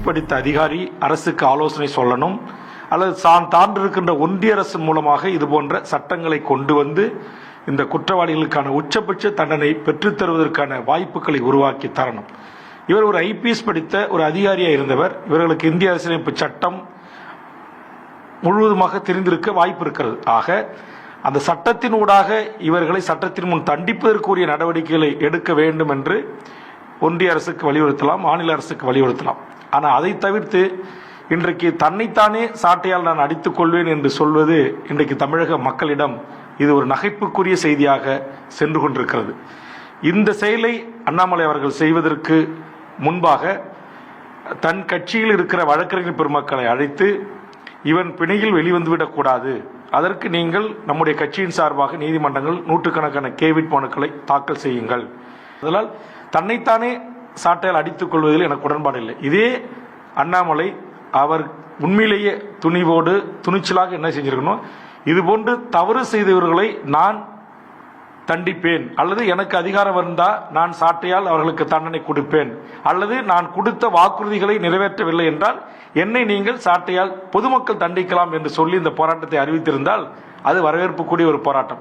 படித்த அதிகாரி அரசுக்கு ஆலோசனை சொல்லணும், அல்லது சார்ந்திருக்கின்ற ஒன்றிய அரசு மூலமாக இது போன்ற சட்டங்களை கொண்டு வந்து இந்த குற்றவாளிகளுக்கான உச்சபட்ச தண்டனை பெற்றுத்தருவதற்கான வாய்ப்புகளை உருவாக்கி தரணும். இவர் ஒரு ஐபிஎஸ் படித்த ஒரு அதிகாரியாக இருந்தவர். இவர்களுக்கு இந்திய அரசியலமைப்பு சட்டம் முழுவதுமாக தெரிந்திருக்க வாய்ப்பு இருக்கிறது. ஆக அந்த சட்டத்தினூடாக இவர்களை சட்டத்தின் முன் தண்டிப்பதற்குரிய நடவடிக்கைகளை எடுக்க வேண்டும் என்று ஒன்றிய அரசுக்கு வலியுறுத்தலாம், மாநில அரசுக்கு வலியுறுத்தலாம். ஆனால் அதை தவிர்த்து இன்றைக்கு தன்னைத்தானே சாட்டையால் நான் அடித்துக் கொள்வேன் என்று சொல்வது இன்றைக்கு தமிழக மக்களிடம் இது ஒரு நகைப்புக்குரிய செய்தியாக சென்று கொண்டிருக்கிறது. இந்த செயலை அண்ணாமலை அவர்கள் செய்வதற்கு முன்பாக தன் கட்சியில் இருக்கிற வழக்கறிஞர் பெருமக்களை அழைத்து இவன் பிணையில் வெளிவந்துவிடக்கூடாது, அதற்கு நீங்கள் நம்முடைய கட்சியின் சார்பாக நீதிமன்றங்கள் நூற்றுக்கணக்கான கேவிட் மனுக்களை தாக்கல் செய்யுங்கள். அதனால் தன்னைத்தானே சாட்டையால் அடித்துக் கொள்வதில் எனக்கு உடன்பாடு இல்லை. இதே அண்ணாமலை அவர் உண்மையிலேயே துணிவோடு துணிச்சலாக என்ன செஞ்சிருக்கணும், இதுபோன்று தவறு செய்தவர்களை நான் தண்டிப்பேன், அல்லது எனக்கு அதிகாரம் வந்தால் நான் சாட்டையால் அவர்களுக்கு தண்டனை கொடுப்பேன், அல்லது நான் கொடுத்த வாக்குறுதிகளை நிறைவேற்றவில்லை என்றால் என்னை நீங்கள் சாட்டையால் பொதுமக்கள் தண்டிக்கலாம் என்று சொல்லி இந்த போராட்டத்தை அறிவித்திருந்தால் அது வரவேற்புக்குரிய ஒரு போராட்டம்.